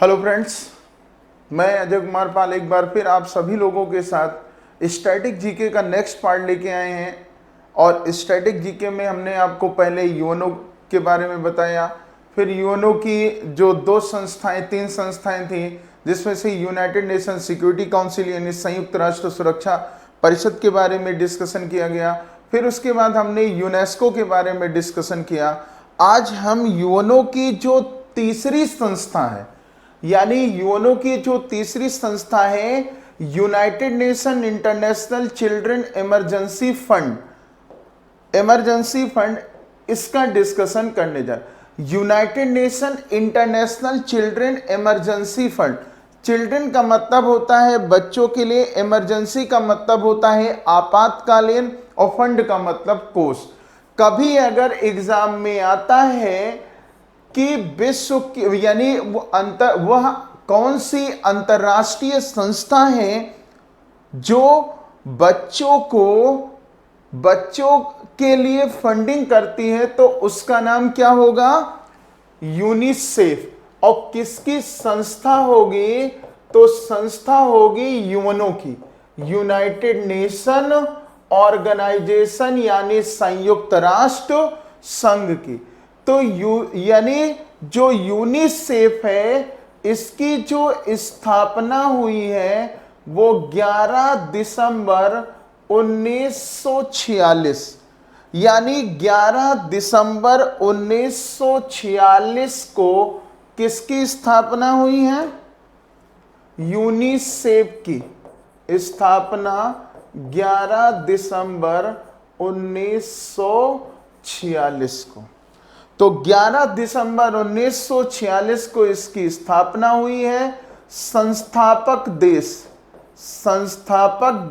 Hello friends, मैं अजय कुमार पाल एक बार फिर आप सभी लोगों के साथ स्टैटिक जीके का नेक्स्ट पार्ट लेके आए हैं। और स्टैटिक जीके में हमने आपको पहले यूएनओ के बारे में बताया, फिर यूएनओ की जो तीन संस्थाएं थी, जिसमें से यूनाइटेड नेशन सिक्योरिटी काउंसिल यानी संयुक्त राष्ट्र सुरक्षा परिषद के बारे में डिस्कशन किया गया। फिर उसके बाद हमने यूनेस्को के बारे में डिस्कशन किया। आज हम यूएनओ की जो तीसरी संस्था है, यानी यूएनओ की जो तीसरी संस्था है, United nation international children emergency fund, इसका डिस्कशन करने जा रहे। United nation international children emergency fund, children का मतलब होता है बच्चों के लिए, इमरजेंसी का मतलब होता है आपातकालीन, और फंड का मतलब कोष। कभी अगर एग्जाम में आता है कि विश्व की यानी वह कौन सी अंतरराष्ट्रीय संस्था है जो बच्चों के लिए फंडिंग करती है, तो उसका नाम क्या होगा? यूनिसेफ। और किसकी संस्था होगी? तो संस्था होगी यूएनओ की, यूनाइटेड नेशन ऑर्गेनाइजेशन यानी संयुक्त राष्ट्र संघ की। तो यानी जो यूनिसेफ है, इसकी जो स्थापना हुई है वो 11 दिसंबर 1946, यानी 11 दिसंबर 1946 को किसकी स्थापना हुई है? यूनिसेफ की स्थापना 11 दिसंबर 1946 को। तो 11 दिसंबर 1946 को इसकी स्थापना हुई है। संस्थापक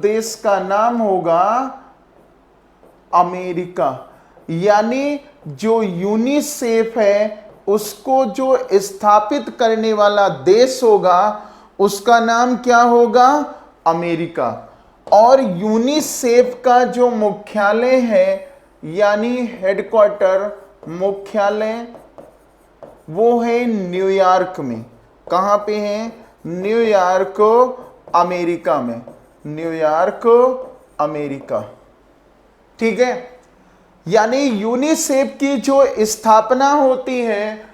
देश का नाम होगा अमेरिका। यानी जो यूनिसेफ है उसको जो स्थापित करने वाला देश होगा उसका नाम क्या होगा? अमेरिका। और यूनिसेफ का जो मुख्यालय है यानी हेडक्वार्टर, मुख्यालय, वो है न्यूयॉर्क में। कहां पे है? न्यूयॉर्क, अमेरिका में। New York, America. ठीक है। यानी यूनिसेफ की जो स्थापना होती है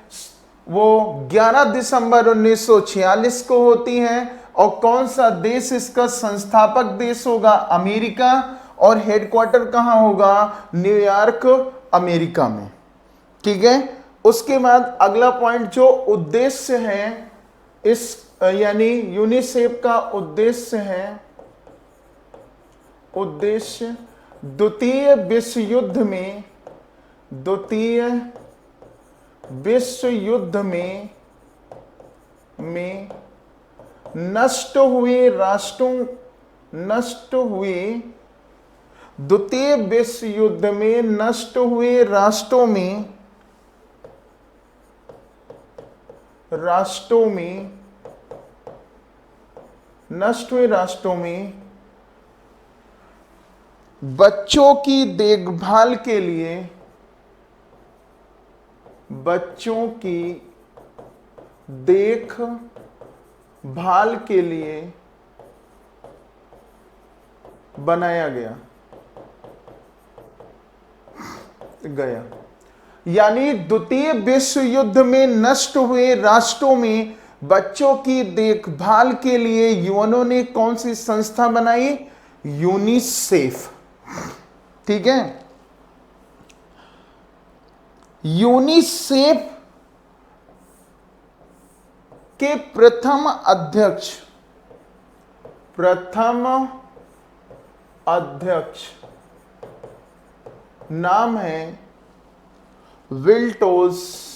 वो 11 दिसंबर 1946 को होती है। और कौन सा देश इसका संस्थापक देश होगा? अमेरिका। और हेडक्वार्टर कहां होगा? न्यूयॉर्क, अमेरिका में। ठीक है। उसके बाद अगला पॉइंट, जो उद्देश्य है इस यानी यूनिसेफ का उद्देश्य है, उद्देश्य द्वितीय विश्व युद्ध में नष्ट हुए द्वितीय विश्व युद्ध में नष्ट हुए राष्ट्रों में बच्चों की देखभाल के लिए बनाया गया। यानी द्वितीय विश्व युद्ध में नष्ट हुए राष्ट्रों में बच्चों की देखभाल के लिए यूएनओ ने कौन सी संस्था बनाई? यूनिसेफ। ठीक है। यूनिसेफ के प्रथम अध्यक्ष नाम है विल्टोस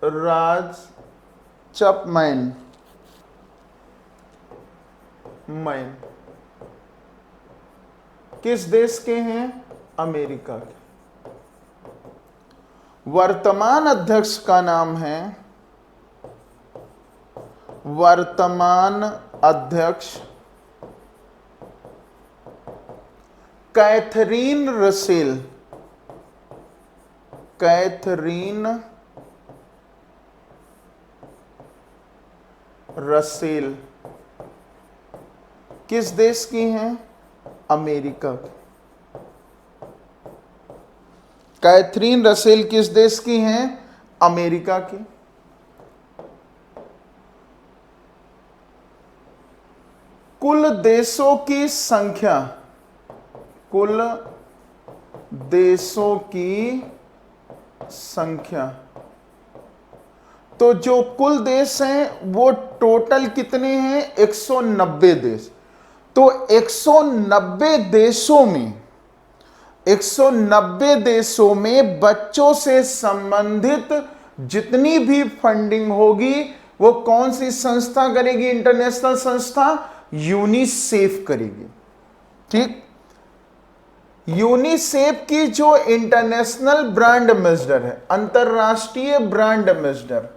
राज चपमैन। किस देश के हैं? अमेरिका के। वर्तमान अध्यक्ष का नाम है, वर्तमान अध्यक्ष कैथरीन रसेल। कैथरीन रसेल किस देश की हैं? अमेरिका की। कैथरीन रसेल किस देश की हैं? अमेरिका की। कुल देशों की संख्या, कुल देशों की संख्या, तो जो कुल देश हैं वो टोटल कितने हैं? 190 देश। तो 190 देशों में 190 देशों में बच्चों से संबंधित जितनी भी फंडिंग होगी वो कौन सी संस्था करेगी? इंटरनेशनल संस्था यूनिसेफ करेगी। ठीक, यूनिसेफ की जो इंटरनेशनल ब्रांड एम्बेसडर है, अंतरराष्ट्रीय ब्रांड एम्बेसडर,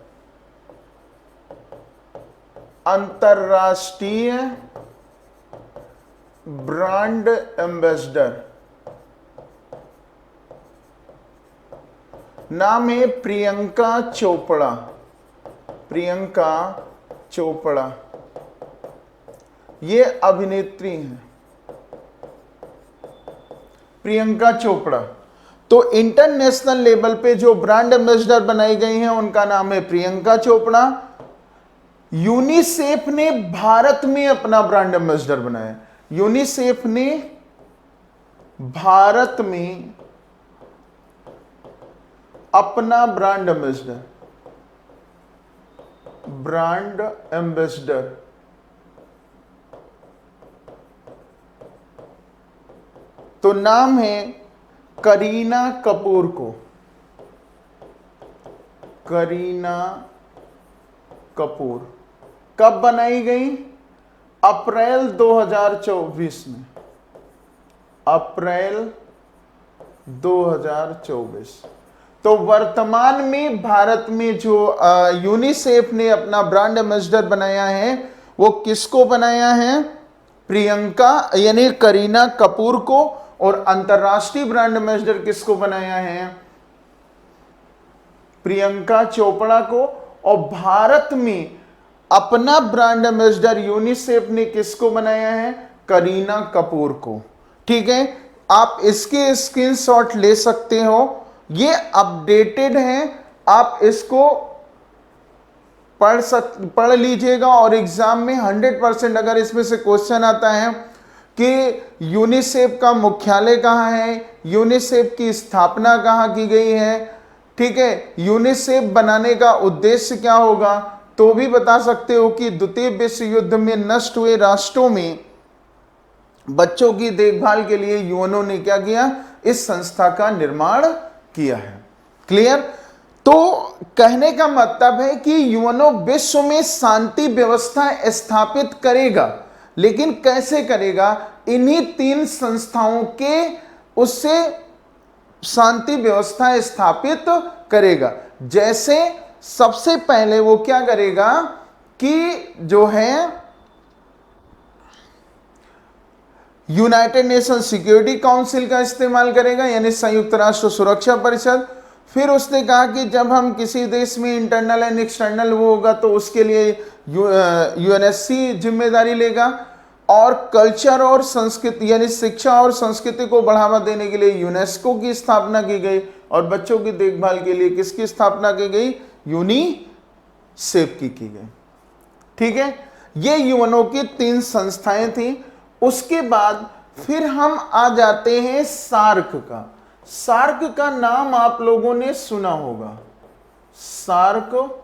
अंतरराष्ट्रीय ब्रांड एम्बेसडर, नाम है प्रियंका चोपड़ा। प्रियंका चोपड़ा ये अभिनेत्री हैं, प्रियंका चोपड़ा। तो इंटरनेशनल लेवल पे जो ब्रांड एम्बेसडर बनाई गई हैं उनका नाम है प्रियंका चोपड़ा। यूनिसेफ ने भारत में अपना ब्रांड एम्बेसडर बनाया। यूनिसेफ ने भारत में अपना ब्रांड एम्बेसडर तो नाम है करीना कपूर को। करीना कपूर कब बनाई गई? अप्रैल 2024 में। अप्रैल 2024। तो वर्तमान में भारत में जो यूनिसेफ ने अपना ब्रांड एम्बेसडर बनाया है वो किसको बनाया है? प्रियंका यानी करीना कपूर को। और अंतरराष्ट्रीय ब्रांड एम्बेसडर किसको बनाया है? प्रियंका चोपड़ा को। और भारत में अपना ब्रांड एम्बेसडर यूनिसेफ ने किसको बनाया है? करीना कपूर को। ठीक है, आप इसके स्क्रीनशॉट ले सकते हो, ये अपडेटेड है, आप इसको पढ़ लीजिएगा। और एग्जाम में 100% अगर इसमें से क्वेश्चन आता है कि यूनिसेफ का मुख्यालय कहाँ है, यूनिसेफ की स्थापना कहाँ की गई है, ठीक है, यूनिसेफ बनाने का उद्देश्य क्या होगा, तो भी बता सकते हो कि द्वितीय विश्व युद्ध में नष्ट हुए राष्ट्रों में बच्चों की देखभाल के लिए यूएनओ ने क्या किया? इस संस्था का निर्माण किया है। क्लियर? तो कहने का मतलब है कि यूएनओ विश्व में शांति व्यवस्था स्थापित करेगा, लेकिन कैसे करेगा? इन्हीं 3 संस्थाओं के उससे शांति व्यवस्था स्थापित करेगा। जैसे सबसे पहले वो क्या करेगा कि जो है यूनाइटेड नेशन सिक्योरिटी काउंसिल का इस्तेमाल करेगा, यानी संयुक्त राष्ट्र सुरक्षा परिषद। फिर उसने कहा कि जब हम किसी देश में इंटरनल एंड एक्सटर्नल वो होगा तो उसके लिए यूएनएससी जिम्मेदारी लेगा। और कल्चर और संस्कृति यानी शिक्षा और संस्कृति को बढ़ावा देने के लिए यूनेस्को की स्थापना की गई। और बच्चों की देखभाल के लिए किसकी स्थापना की गई? यूनिसेफ की गई। ठीक है, ये यूएनओ की 3 संस्थाएं थी। उसके बाद फिर हम आ जाते हैं सार्क का। सार्क का नाम आप लोगों ने सुना होगा। सार्क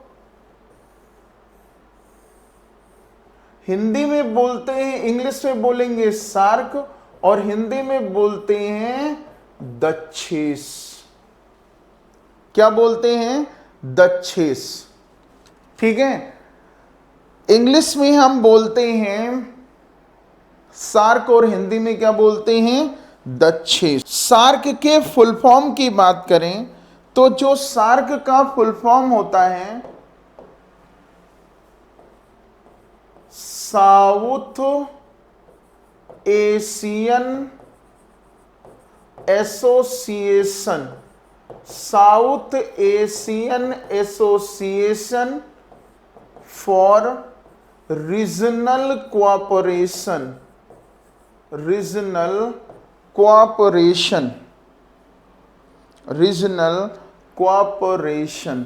हिंदी में बोलते हैं, इंग्लिश में बोलेंगे सार्क, और हिंदी में बोलते हैं दक्षेस। क्या बोलते हैं? दक्षेस। ठीक है, इंग्लिश में हम बोलते हैं सार्क और हिंदी में क्या बोलते हैं? दक्षेस। सार्क के फुल फॉर्म की बात करें तो जो सार्क का फुल फॉर्म होता है south Asian association, south Asian association for regional cooperation, regional cooperation, regional cooperation,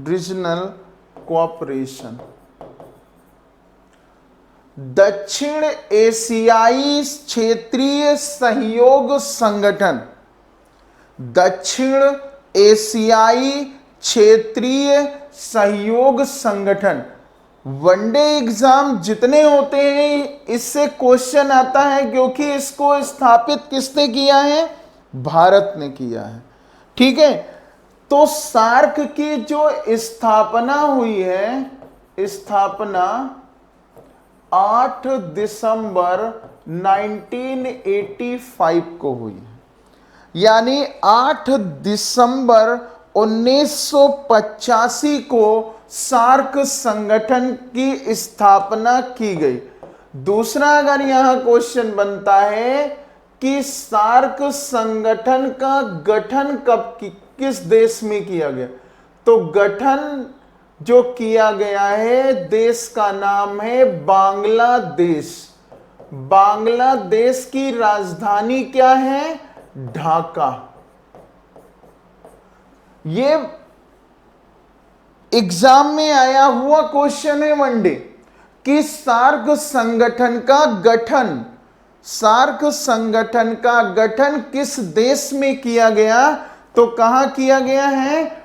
regional cooperation. दक्षिण एशियाई क्षेत्रीय सहयोग संगठन, दक्षिण एशियाई क्षेत्रीय सहयोग संगठन। वनडे एग्जाम जितने होते हैं इससे क्वेश्चन आता है, क्योंकि इसको स्थापित किसने किया है? भारत ने किया है। ठीक है, तो सार्क की जो स्थापना हुई है, स्थापना 8 दिसंबर 1985 को हुई है। यानी 8 दिसंबर 1985 को सार्क संगठन की स्थापना की गई। दूसरा, अगर यहां क्वेश्चन बनता है कि सार्क संगठन का गठन किस देश में किया गया, तो गठन जो किया गया है देश का नाम है बांग्लादेश। बांग्लादेश की राजधानी क्या है? ढाका। ये एग्जाम में आया हुआ क्वेश्चन है वनडे कि सार्क संगठन का गठन, सार्क संगठन का गठन किस देश में किया गया, तो कहां किया गया है?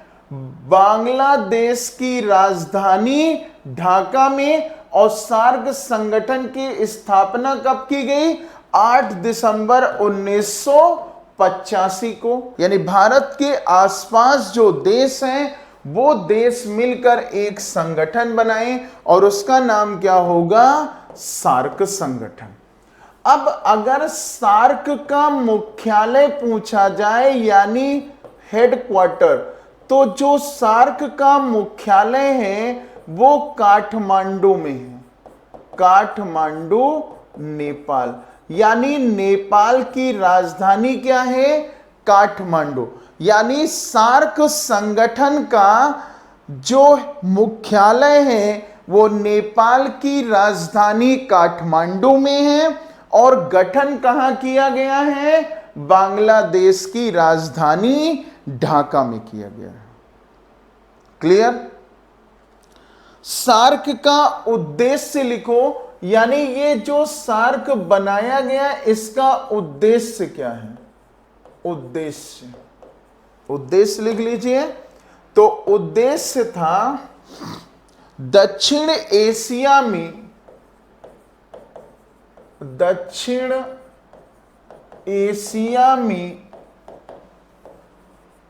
बांग्लादेश की राजधानी ढाका में। और सार्क संगठन की स्थापना कब की गई? 8 दिसंबर 1985 को। यानी भारत के आसपास जो देश हैं वो देश मिलकर एक संगठन बनाए और उसका नाम क्या होगा? सार्क संगठन। अब अगर सार्क का मुख्यालय पूछा जाए यानी हेडक्वार्टर, तो जो सार्क का मुख्यालय है वो काठमांडू में है। काठमांडू, नेपाल। यानी नेपाल की राजधानी क्या है? काठमांडू। यानी सार्क संगठन का जो मुख्यालय है वो नेपाल की राजधानी काठमांडू में है और गठन कहां किया गया है? बांग्लादेश की राजधानी ढाका में किया गया है। क्लियर? सार्क का उद्देश्य लिखो, यानी ये जो सार्क बनाया गया इसका उद्देश्य क्या है? उद्देश्य, उद्देश्य लिख लीजिए। तो उद्देश्य था दक्षिण एशिया में, दक्षिण एशिया में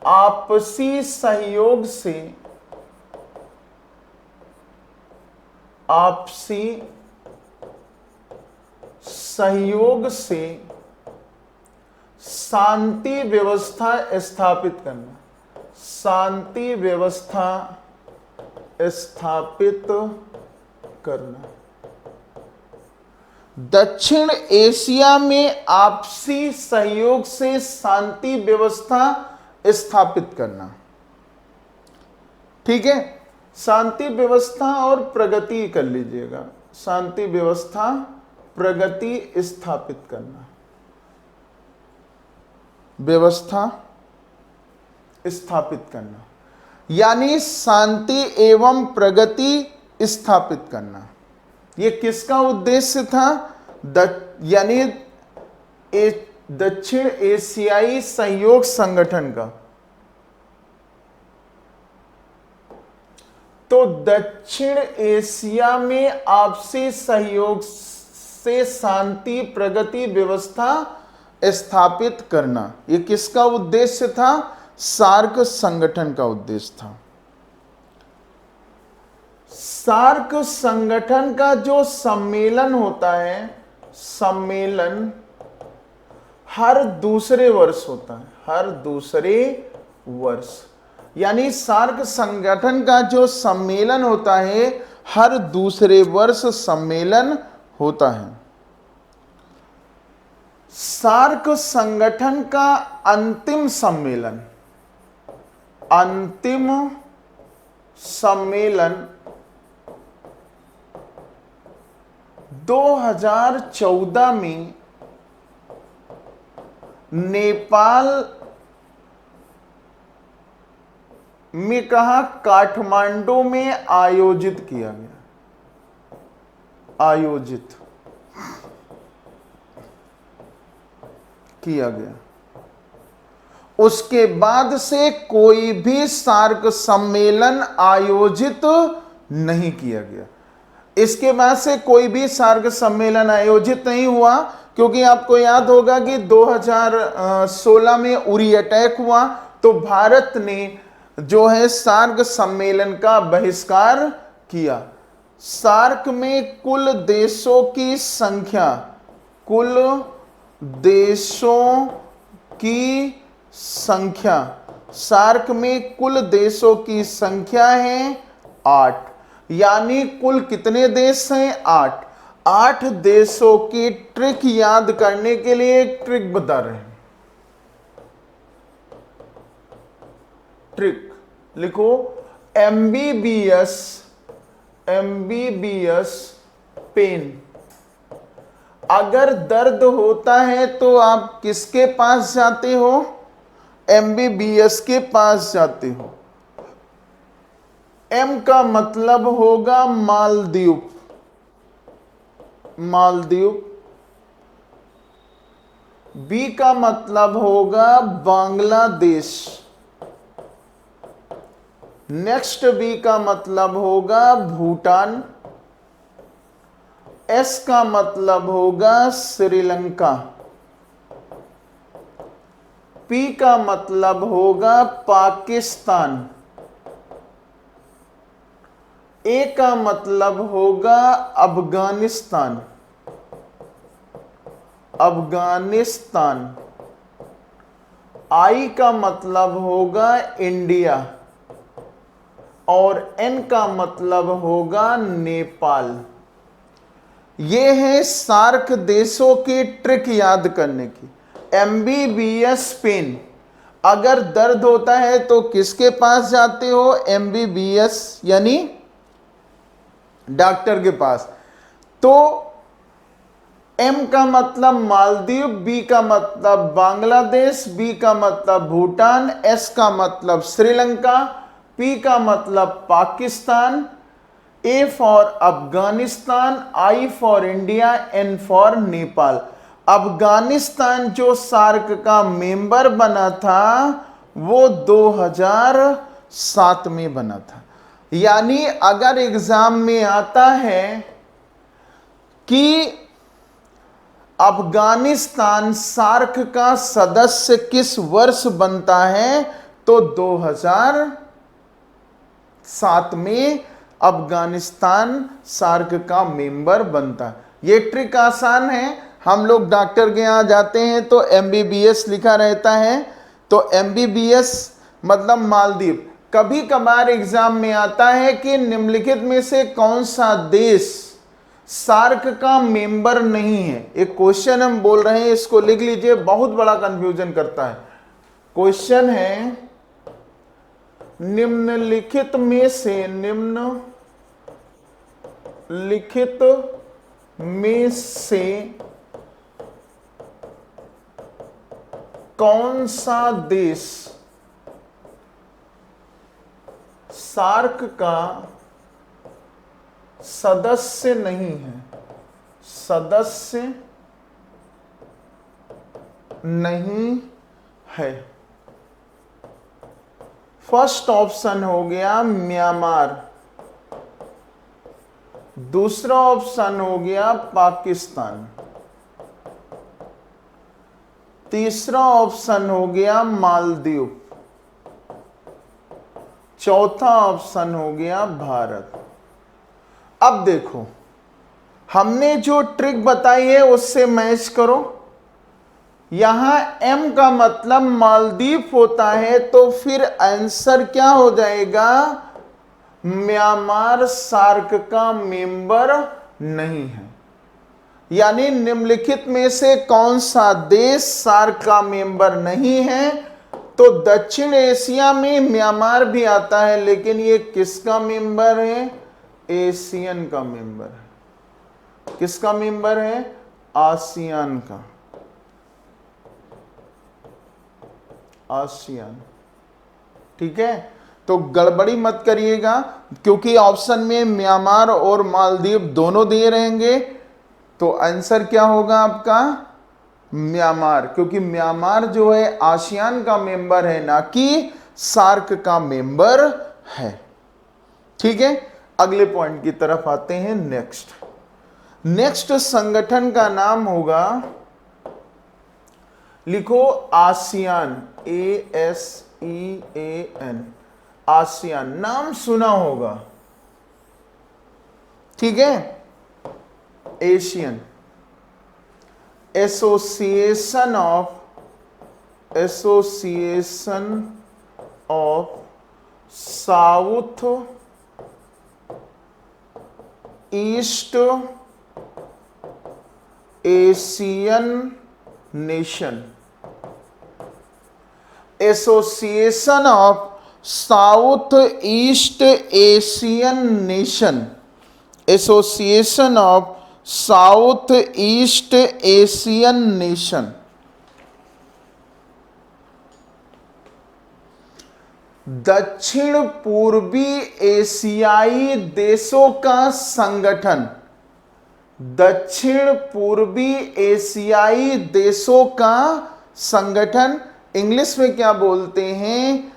आपसी सहयोग से, आपसी सहयोग से शांति व्यवस्था स्थापित करना, शांति व्यवस्था स्थापित करना। दक्षिण एशिया में आपसी सहयोग से शांति व्यवस्था स्थापित करना। ठीक है, शांति व्यवस्था और प्रगति कर लीजिएगा। शांति व्यवस्था, प्रगति स्थापित करना, व्यवस्था स्थापित करना, यानी शांति एवं प्रगति स्थापित करना। यह किसका उद्देश्य था? यानी दक्षिण एशियाई सहयोग संगठन का। तो दक्षिण एशिया में आपसी सहयोग से शांति, प्रगति, व्यवस्था स्थापित करना, यह किसका उद्देश्य था? सार्क संगठन का उद्देश्य था। सार्क संगठन का जो सम्मेलन होता है, सम्मेलन हर दूसरे वर्ष होता है, हर दूसरे वर्ष। यानी सार्क संगठन का जो सम्मेलन होता है हर दूसरे वर्ष सम्मेलन होता है। सार्क संगठन का अंतिम सम्मेलन, अंतिम सम्मेलन 2014 में नेपाल में कहा, काठमांडू में आयोजित किया गया। उसके बाद से कोई भी सार्क सम्मेलन आयोजित नहीं किया गया। इसके बाद से कोई भी सार्क सम्मेलन आयोजित नहीं हुआ, क्योंकि आपको याद होगा कि 2016 में उरी अटैक हुआ, तो भारत ने जो है सार्क सम्मेलन का बहिष्कार किया। सार्क में कुल देशों की संख्या, सार्क में कुल देशों की संख्या है 8। यानी कुल कितने देश हैं? 8। 8 देशों की ट्रिक याद करने के लिए एक ट्रिक बता रहे हैं। ट्रिक लिखो, एमबीबीएस पेन। अगर दर्द होता है तो आप किसके पास जाते हो? एमबीबीएस के पास जाते हो। एम का मतलब होगा मालदीव। बी का मतलब होगा बांग्लादेश। नेक्स्ट बी का मतलब होगा भूटान। एस का मतलब होगा श्रीलंका। पी का मतलब होगा पाकिस्तान। ए का मतलब होगा अफगानिस्तान। आई का मतलब होगा इंडिया। और एन का मतलब होगा नेपाल। ये है सार्क देशों की ट्रिक याद करने की। एमबीबीएस पेन, अगर दर्द होता है तो किसके पास जाते हो? एमबीबीएस यानी डॉक्टर के पास। तो एम का मतलब मालदीव, बी का मतलब बांग्लादेश, बी का मतलब भूटान, एस का मतलब श्रीलंका, पी का मतलब Pakistan, A for Afghanistan, I for India, N for Nepal. Afghanistan जो सार्क का मेंबर बना था वो 2007 में बना था। यानी अगर एग्जाम में आता है कि अफगानिस्तान सार्क का सदस्य किस वर्ष बनता है, तो 2007 में अफगानिस्तान सार्क का मेंबर बनता है। ये ट्रिक आसान है। हम लोग डॉक्टर के यहाँ जाते हैं तो एमबीबीएस लिखा रहता है, तो एमबीबीएस मतलब मालदीव। कभी कभार एग्जाम में आता है कि निम्नलिखित में से कौन सा देश सार्क का मेंबर नहीं है। एक क्वेश्चन हम बोल रहे हैं, इसको लिख लीजिए, बहुत बड़ा कंफ्यूजन करता है। क्वेश्चन है, निम्नलिखित में से कौन सा देश सार्क का सदस्य नहीं है? फर्स्ट ऑप्शन हो गया म्यांमार, दूसरा ऑप्शन हो गया पाकिस्तान, तीसरा ऑप्शन हो गया मालदीव, चौथा ऑप्शन हो गया भारत। अब देखो, हमने जो ट्रिक बताई है उससे मैच करो। यहां एम का मतलब मालदीव होता है, तो फिर आंसर क्या हो जाएगा? म्यांमार सार्क का मेंबर नहीं है। यानी निम्नलिखित में से कौन सा देश सार्क का मेंबर नहीं है? तो दक्षिण एशिया में म्यांमार भी आता है, लेकिन ये किसका मेंबर है? एशियन का मेंबर है। किसका मेंबर है? आसियान का, आसियान। ठीक है, तो गड़बड़ी मत करिएगा, क्योंकि ऑप्शन में म्यांमार और मालदीव दोनों दिए रहेंगे, तो आंसर क्या होगा आपका? म्यांमार, क्योंकि म्यांमार जो है आसियान का मेंबर है, ना कि सार्क का मेंबर है। ठीक है, अगले पॉइंट की तरफ आते हैं। नेक्स्ट संगठन का नाम होगा, लिखो आसियान, ASEAN, आसियान, नाम सुना होगा। ठीक है, Asian association of south east Asian nation, association of south east Asian nation, association of south east Asian nation. दक्षिण पूर्वी एशियाई देशों का संगठन, दक्षिण पूर्वी एशियाई देशों का संगठन, इंग्लिश में क्या बोलते हैं?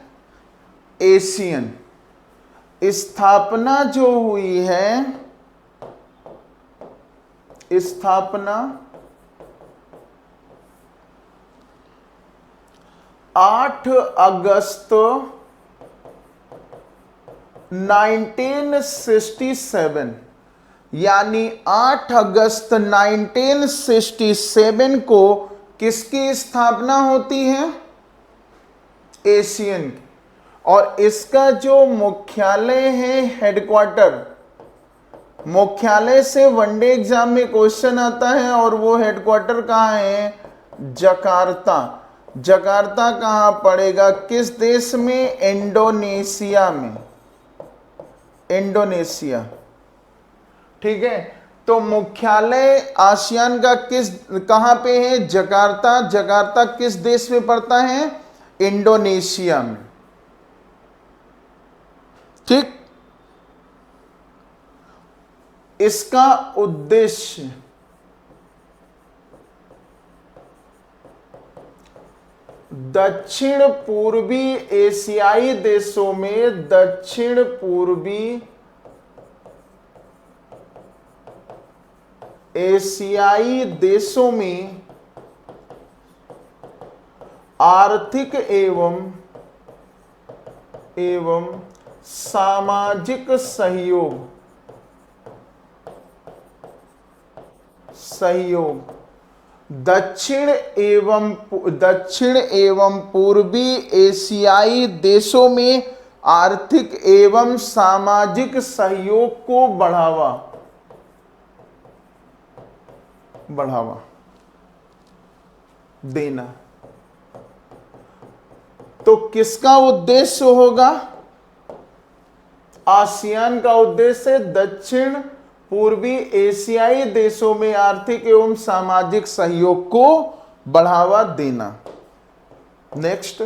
एशियन। स्थापना जो हुई है, स्थापना 8 अगस्त 1967, यानी 8 अगस्त 1967 को किसकी स्थापना होती है? एशियन। और इसका जो मुख्यालय है, हेडक्वार्टर, मुख्यालय से वनडे एग्जाम में क्वेश्चन आता है, और वो हेडक्वार्टर कहाँ है? जकार्ता। जकार्ता कहाँ पड़ेगा? किस देश में? इंडोनेशिया में, इंडोनेशिया। ठीक है, तो मुख्यालय आसियान का कहां पे है? जकार्ता। जकार्ता किस देश में पड़ता है? इंडोनेशिया में। ठीक, इसका उद्देश्य दक्षिण पूर्वी एशियाई देशों में, दक्षिण पूर्वी एशियाई देशों में आर्थिक एवं सामाजिक सहयोग दक्षिण एवं पूर्वी एशियाई देशों में आर्थिक एवं सामाजिक सहयोग को बढ़ावा देना। तो किसका उद्देश्य होगा? आसियान का उद्देश्य दक्षिण पूर्वी एशियाई देशों में आर्थिक एवं सामाजिक सहयोग को बढ़ावा देना। नेक्स्ट,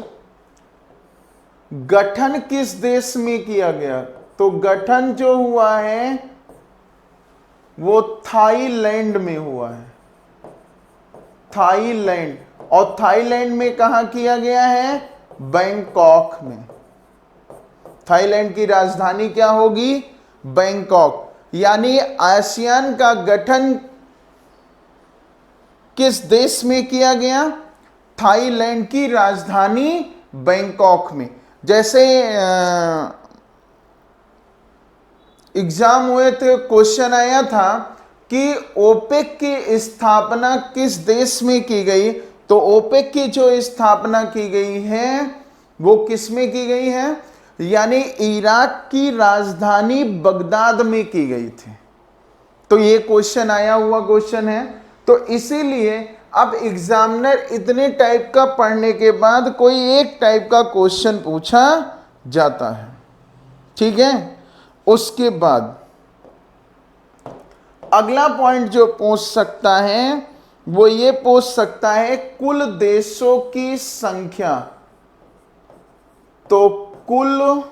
गठन किस देश में किया गया? तो गठन जो हुआ है वो थाईलैंड में हुआ है, थाईलैंड। और थाईलैंड में कहां किया गया है? बैंकॉक में। थाईलैंड की राजधानी क्या होगी? बैंकॉक। यानी आसियान का गठन किस देश में किया गया? थाईलैंड की राजधानी बैंकॉक में। जैसे एग्जाम हुए थे, क्वेश्चन आया था कि ओपेक की स्थापना किस देश में की गई? तो ओपेक की जो स्थापना की गई है वो किस में की गई है? यानी इराक की राजधानी बगदाद में की गई थी। तो ये क्वेश्चन आया हुआ क्वेश्चन है। तो इसीलिए अब एग्जामिनर इतने टाइप का पढ़ने के बाद कोई एक टाइप का क्वेश्चन पूछा जाता है। ठीक है, उसके बाद अगला पॉइंट जो पूछ सकता है वो ये पूछ सकता है कुल देशों की संख्या। तो कुल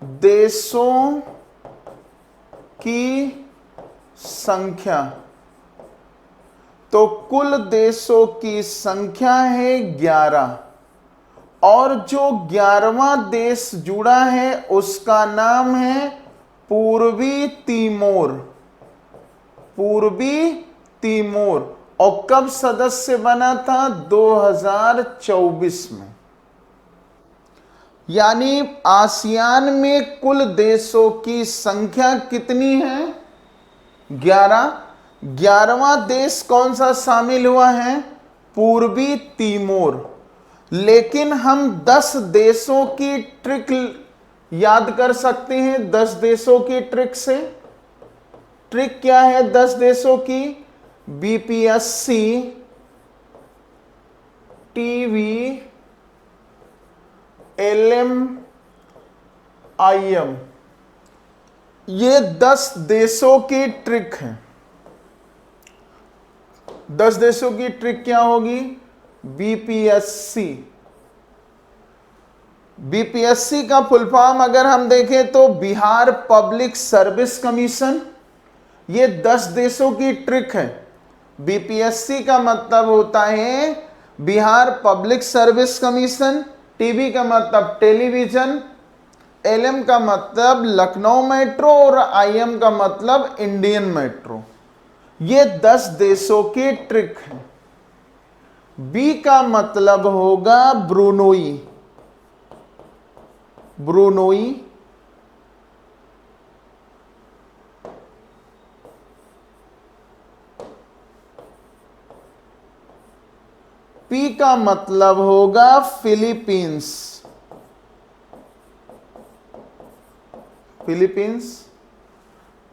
देशों की संख्या, तो कुल देशों की संख्या है 11 और जो 11वां देश जुड़ा है उसका नाम है पूर्वी तिमोर। पूर्वी तिमोर। और कब सदस्य बना था? 2024 में। यानी आसियान में कुल देशों की संख्या कितनी है? 11। 11वां देश कौन सा शामिल हुआ है? पूर्वी तिमोर। लेकिन हम 10 देशों की ट्रिक याद कर सकते हैं। 10 देशों की ट्रिक से, ट्रिक क्या है 10 देशों की? बीपीएससी, टीवी, एलएम, आईएम, ये 10 देशों की ट्रिक है। 10 देशों की ट्रिक क्या होगी? बीपीएससी। बीपीएससी का फुल फॉर्म अगर हम देखें तो बिहार पब्लिक सर्विस कमीशन। ये 10 देशों की ट्रिक है। बीपीएससी का मतलब होता है Bihar public service commission, TV का मतलब टेलीविजन, एलएम का मतलब लखनऊ मेट्रो और आईएम का मतलब इंडियन मेट्रो। ये 10 देशों की ट्रिक है। बी का मतलब होगा ब्रुनोई। ब्रुनोई। पी का मतलब होगा फिलीपींस। फिलीपींस।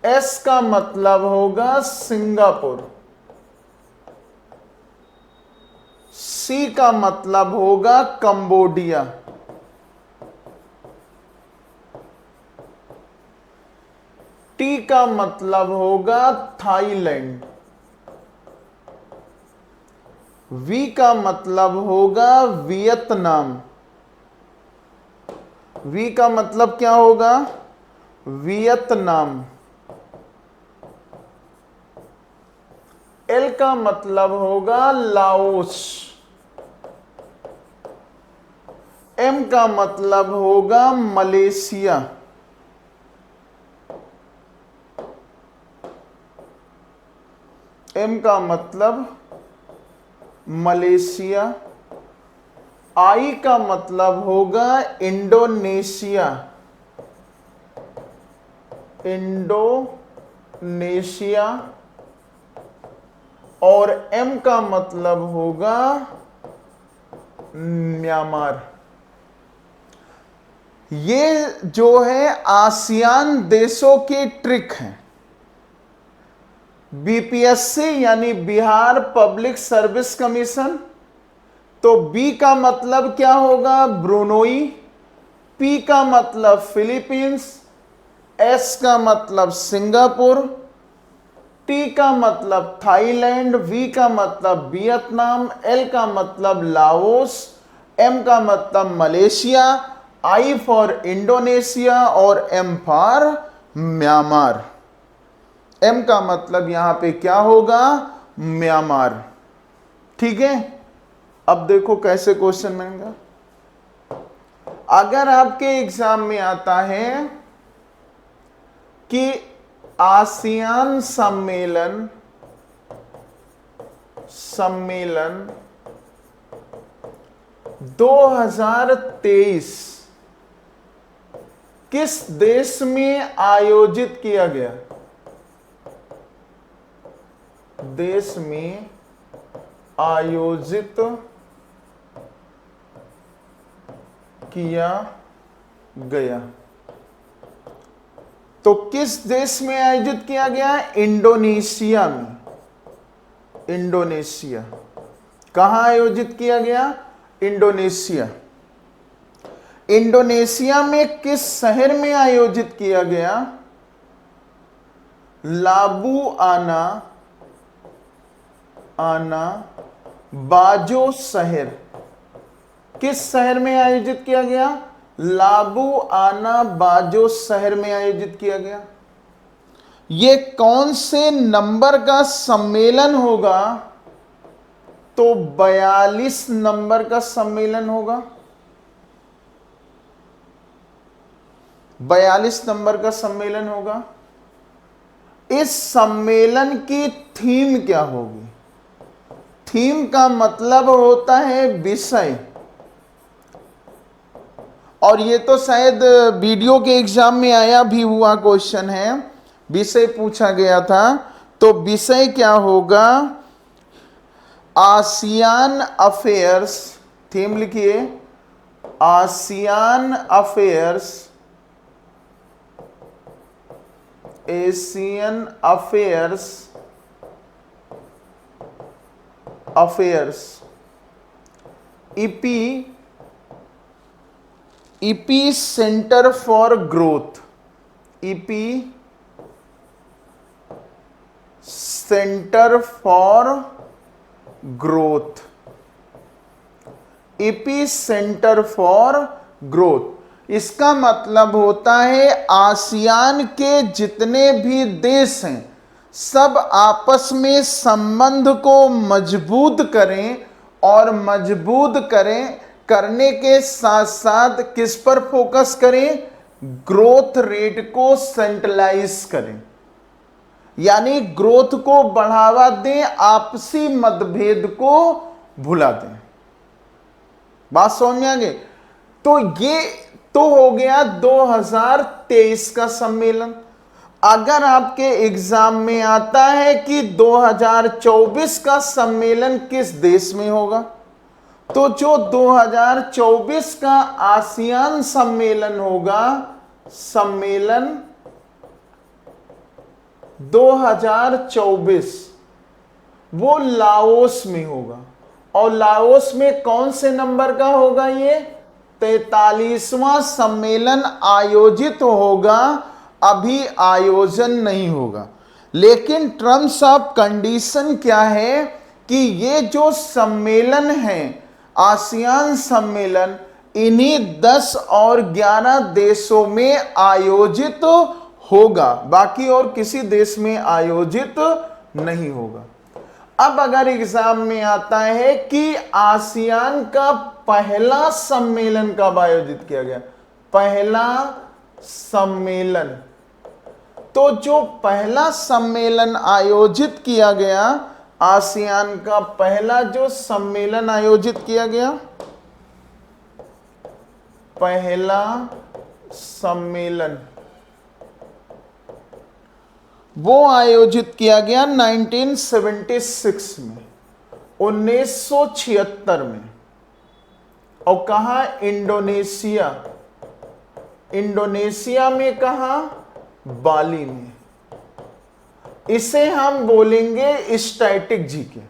एस का मतलब होगा सिंगापुर। सी का मतलब होगा कंबोडिया। टी का मतलब होगा थाईलैंड। वी का मतलब होगा वियतनाम। वी का मतलब क्या होगा? वियतनाम। एल का मतलब होगा लाओस। एम का मतलब होगा मलेशिया। एम का मतलब मलेशिया। आई का मतलब होगा इंडोनेशिया। इंडोनेशिया। और एम का मतलब होगा म्यांमार। ये जो है आसियान देशों की ट्रिक है। बीपीएससी यानी बिहार पब्लिक सर्विस कमीशन। तो बी का मतलब क्या होगा? ब्रुनोई। पी का मतलब फिलीपींस। एस का मतलब सिंगापुर। टी का मतलब थाईलैंड। वी का मतलब वियतनाम। एल का मतलब लाओस। एम का मतलब मलेशिया। आई फॉर इंडोनेशिया और एम फॉर म्यांमार। एम का मतलब यहां पे क्या होगा? म्यांमार। ठीक है। अब देखो कैसे क्वेश्चन बनेगा। अगर आपके एग्जाम में आता है कि आसियान सम्मेलन 2023 किस देश में आयोजित किया गया? देश में आयोजित किया गया। तो किस देश में आयोजित किया गया? इंडोनेशिया में। इंडोनेशिया। कहां आयोजित किया गया? इंडोनेशिया। इंडोनेशिया में किस शहर में आयोजित किया गया? लाबू आना आना बाजो शहर, किस शहर में आयोजित किया गया? लाबू आना बाजो शहर में आयोजित किया गया। ये कौन से नंबर का सम्मेलन होगा? तो 42 नंबर का सम्मेलन होगा। 42 नंबर का सम्मेलन होगा। इस सम्मेलन की थीम क्या होगी? थीम का मतलब होता है विषय, और ये तो शायद वीडियो के एग्जाम में आया भी हुआ क्वेश्चन है, विषय पूछा गया था। तो विषय क्या होगा? आसियान अफेयर्स, थीम लिखिए, ASEAN affairs, Asian affairs, affairs, EP, EP centre for growth, EP centre for growth, EP centre for growth. इसका मतलब होता है आसियान के जितने भी देश हैं सब आपस में संबंध को मजबूत करें, और मजबूत करने के साथ साथ किस पर फोकस करें? ग्रोथ रेट को सेंट्रलाइज करें, यानी ग्रोथ को बढ़ावा दें, आपसी मतभेद को भुला दें। बात समझ में आ गई? तो ये तो हो गया 2023 का सम्मेलन। अगर आपके एग्जाम में आता है कि 2024 का सम्मेलन किस देश में होगा, तो जो 2024 का आसियान सम्मेलन होगा, सम्मेलन 2024, वो लाओस में होगा। और लाओस में कौन से नंबर का होगा? ये 43वां सम्मेलन आयोजित होगा, अभी आयोजन नहीं होगा। लेकिन टर्म्स ऑफ कंडीशन क्या है कि ये जो सम्मेलन है, आसियान सम्मेलन, इन्हीं 10 और 11 देशों में आयोजित होगा, बाकी और किसी देश में आयोजित नहीं होगा। अब अगर एग्जाम में आता है कि आसियान का पहला सम्मेलन कब आयोजित किया गया, पहला सम्मेलन, तो जो पहला सम्मेलन आयोजित किया गया, आसियान का पहला जो सम्मेलन आयोजित किया गया, पहला सम्मेलन वो आयोजित किया गया 1976 में, 1976 में। और कहा? इंडोनेशिया, इंडोनेशिया में कहा? बाली में। इसे हम बोलेंगे स्टैटिक जीके।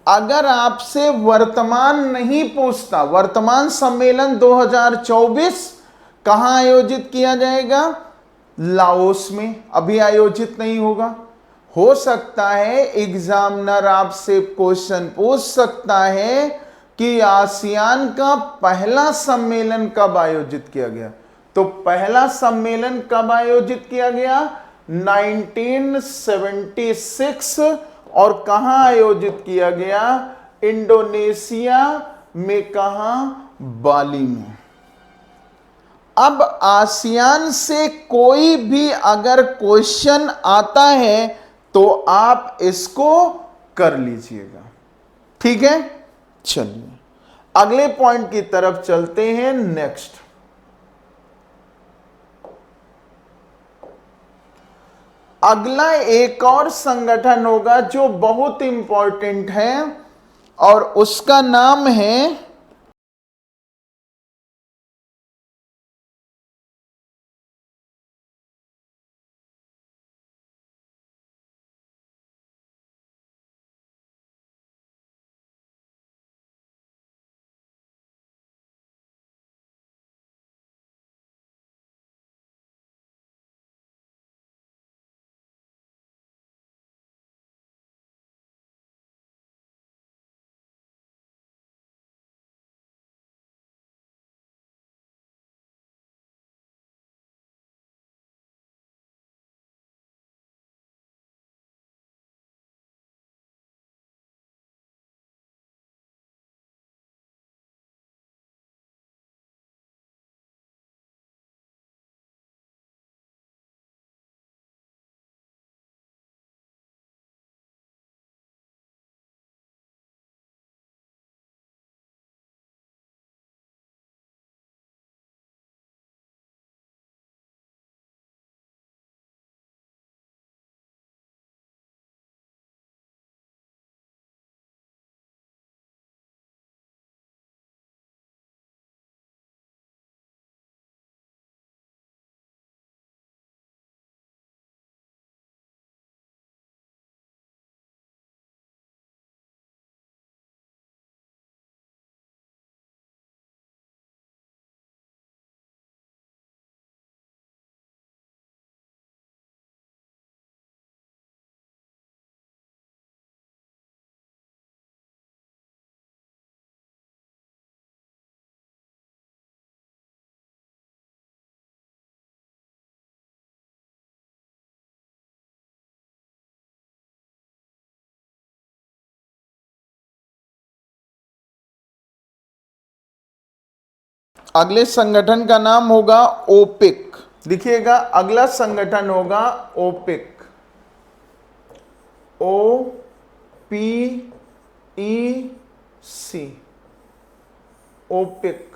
अगर आपसे वर्तमान नहीं पूछता, वर्तमान सम्मेलन 2024 कहां आयोजित किया जाएगा? लाओस में, अभी आयोजित नहीं होगा। हो सकता है एग्जामिनर आपसे क्वेश्चन पूछ सकता है कि आसियान का पहला सम्मेलन कब आयोजित किया गया, तो पहला सम्मेलन कब आयोजित किया गया? 1976। और कहां आयोजित किया गया? इंडोनेशिया में। कहां? बाली में। अब आसियान से कोई भी अगर क्वेश्चन आता है तो आप इसको कर लीजिएगा, ठीक है। चलिए अगले पॉइंट की तरफ चलते हैं। नेक्स्ट, अगला एक और संगठन होगा जो बहुत इंपॉर्टेंट है, और उसका नाम है अगले संगठन का नाम होगा ओपेक। लिखिएगा, अगला संगठन होगा ओपेक, OPEC, ओपेक।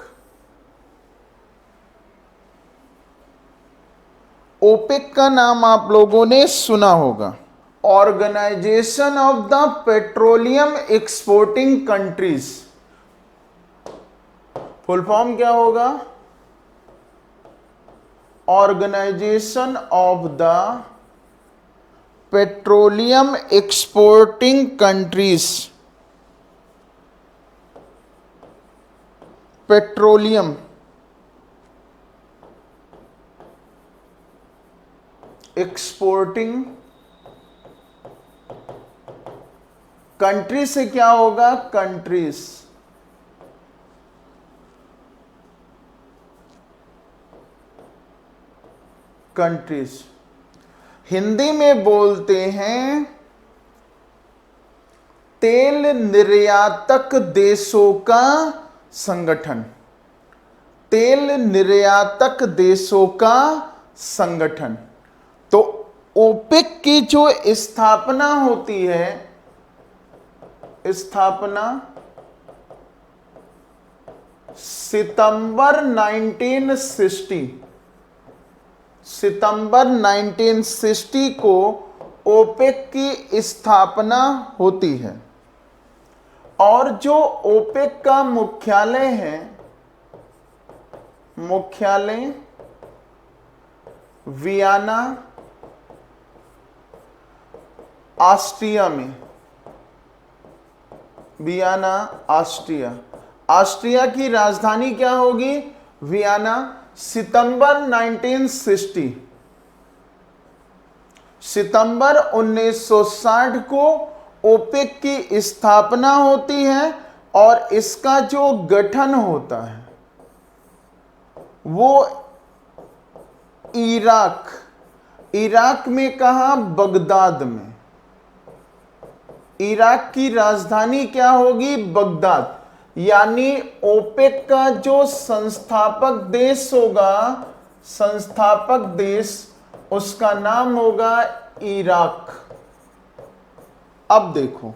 ओपेक का नाम आप लोगों ने सुना होगा, organization of the petroleum exporting countries. Full form क्या होगा? Organization of the petroleum exporting countries. Petroleum exporting country से क्या होगा? कंट्रीज। कंट्रीज हिंदी में बोलते हैं तेल निर्यातक देशों का संगठन। तेल निर्यातक देशों का संगठन। तो ओपेक की जो स्थापना होती है, स्थापना सितंबर 1960, सितंबर 1960 को ओपेक की स्थापना होती है। और जो ओपेक का मुख्यालय है, मुख्यालय वियना, ऑस्ट्रिया में। Vienna, Austria. ऑस्ट्रिया की राजधानी क्या होगी? वियना। सितंबर 1960, सितंबर 1960 को ओपेक की स्थापना होती है और इसका जो गठन होता है वो इराक, इराक में कहा? बगदाद में। इराक की राजधानी क्या होगी? बगदाद। यानी ओपेक का जो संस्थापक देश होगा, संस्थापक देश, उसका नाम होगा इराक। अब देखो,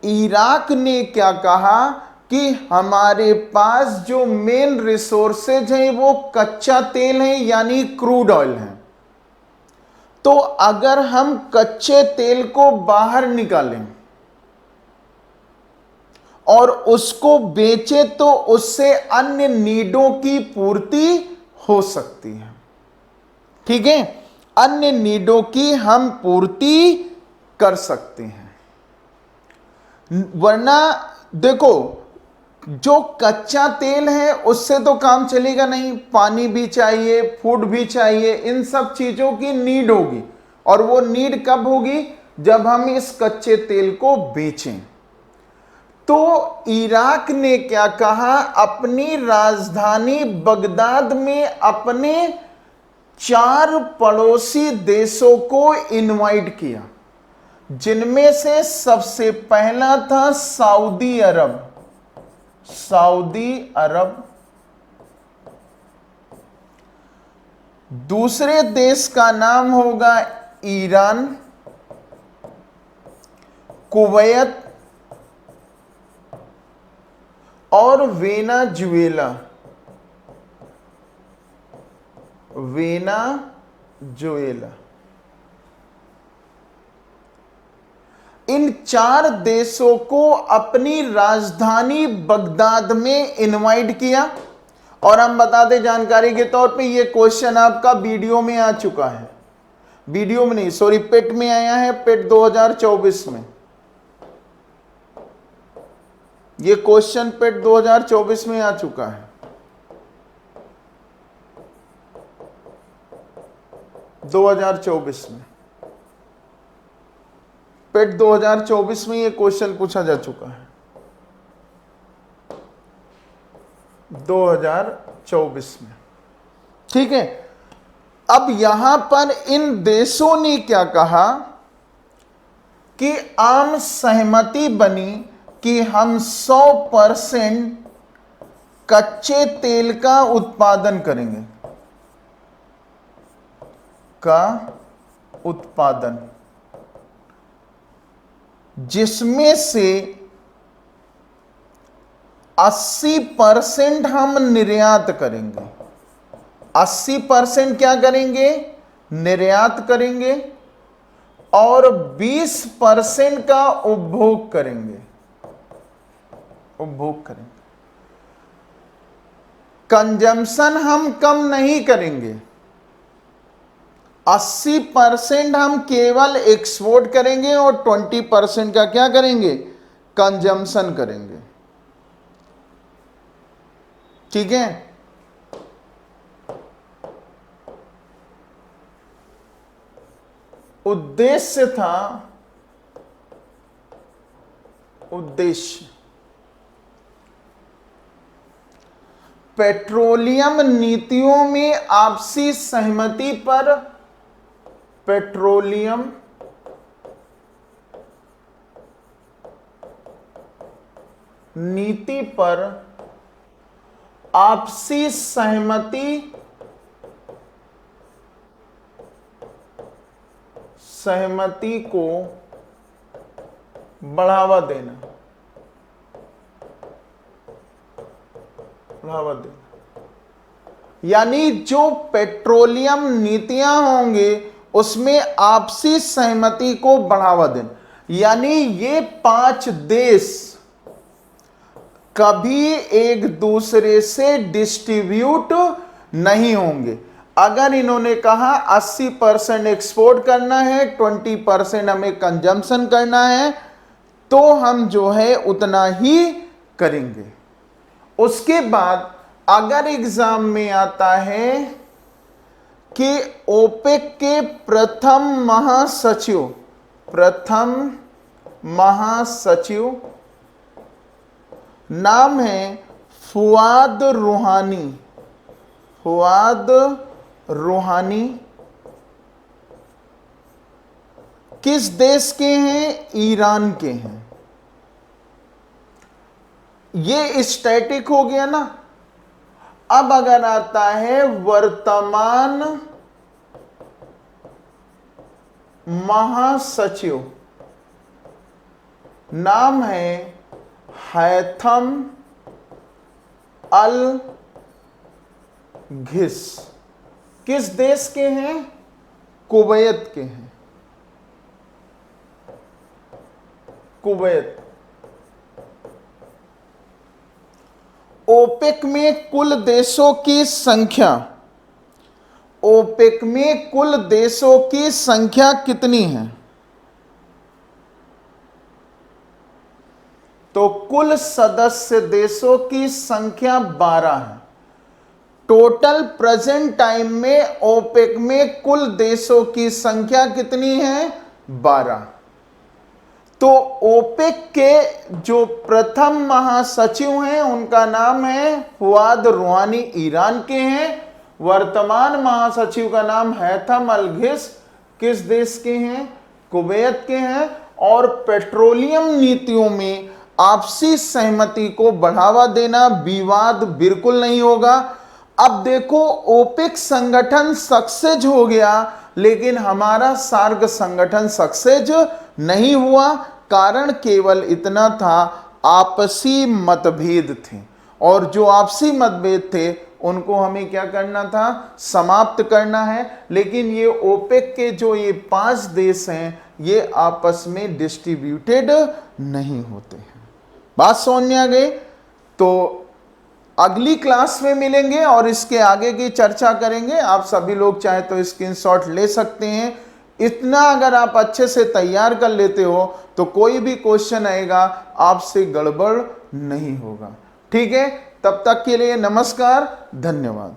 इराक ने क्या कहा कि हमारे पास जो मेन रिसोर्सेज हैं वो कच्चा तेल है, यानी क्रूड ऑयल है। तो अगर हम कच्चे तेल को बाहर निकालें और उसको बेचे तो उससे अन्य नीडों की पूर्ति हो सकती है। ठीक है, अन्य नीडों की हम पूर्ति कर सकते हैं। वरना देखो, जो कच्चा तेल है उससे तो काम चलेगा नहीं, पानी भी चाहिए, फूड भी चाहिए, इन सब चीजों की नीड होगी। और वो नीड कब होगी? जब हम इस कच्चे तेल को बेचें। तो इराक ने क्या कहा? अपनी राजधानी बगदाद में अपने 4 पड़ोसी देशों को इनवाइट किया, जिनमें से सबसे पहला था सऊदी अरब। सऊदी अरब। दूसरे देश का नाम होगा ईरान, कुवैत और वेनेजुएला। वेनेजुएला। इन 4 देशों को अपनी राजधानी बगदाद में इनवाइट किया। और हम बता दें जानकारी के तौर पे, ये क्वेश्चन आपका वीडियो में आ चुका है। वीडियो में नहीं, सॉरी, पेट में आया है, पेट 2024 में। ये क्वेश्चन पेट 2024 में आ चुका है। 2024 में पेट 2024 में ये क्वेश्चन पूछा जा चुका है। 2024 में। ठीक है, अब यहां पर इन देशों ने क्या कहा कि आम सहमति बनी कि हम 100% कच्चे तेल का उत्पादन करेंगे, का उत्पादन, जिसमें से 80% हम निर्यात करेंगे। 80% क्या करेंगे? निर्यात करेंगे और 20% का उपभोग करेंगे, उपभोग करेंगे। कंजम्पशन हम कम नहीं करेंगे। 80% हम केवल एक्सपोर्ट करेंगे और 20% का क्या करेंगे? कंजम्पशन करेंगे। ठीक है। उद्देश्य था, उद्देश्य पेट्रोलियम नीतियों में आपसी सहमति पर, पेट्रोलियम नीति पर आपसी सहमति, सहमति को बढ़ावा देना, बढ़ावा देना। यानी जो पेट्रोलियम नीतियां होंगे उसमें आपसी सहमति को बढ़ावा देना। यानी ये 5 देश कभी एक दूसरे से डिस्ट्रीब्यूट नहीं होंगे। अगर इन्होंने कहा 80% एक्सपोर्ट करना है, 20% हमें कंजम्पशन करना है, तो हम जो है उतना ही करेंगे। उसके बाद अगर एग्जाम में आता है कि ओपेक के प्रथम महासचिव, प्रथम महासचिव नाम है फुआद रूहानी, फुआद रूहानी किस देश के हैं? ईरान के हैं। ये स्टैटिक हो गया ना। अब अगर आता है वर्तमान महासचिव, नाम है हैथम अल घिस, किस देश के हैं? कुवैत के हैं, कुवैत। ओपेक में कुल देशों की संख्या, ओपेक में कुल देशों की संख्या कितनी है? तो कुल सदस्य देशों की संख्या 12 है। टोटल प्रेजेंट टाइम में ओपेक में कुल देशों की संख्या कितनी है? 12। तो ओपेक के जो प्रथम महासचिव हैं उनका नाम है फुआद रूहानी, ईरान के हैं। वर्तमान महासचिव का नाम हैथम अल घिस, किस देश के हैं? कुवैत के हैं। और पेट्रोलियम नीतियों में आपसी सहमति को बढ़ावा देना, विवाद बिल्कुल नहीं होगा। अब देखो ओपेक संगठन सक्सेस हो गया, लेकिन हमारा सार्क संगठन सक्सेस नहीं हुआ। कारण केवल इतना था, आपसी मतभेद थे, और जो आपसी मतभेद थे उनको हमें क्या करना था? समाप्त करना है। लेकिन ये ओपेक के जो ये 5 देश हैं ये आपस में डिस्ट्रीब्यूटेड नहीं होते हैं। बात समझ में आ गई? तो अगली क्लास में मिलेंगे और इसके आगे की चर्चा करेंगे। आप सभी लोग चाहे तो स्क्रीनशॉट ले सकते हैं। इतना अगर आप अच्छे से तैयार कर लेते हो तो कोई भी क्वेश्चन आएगा आपसे गड़बड़ नहीं होगा। ठीक है, तब तक के लिए नमस्कार, धन्यवाद।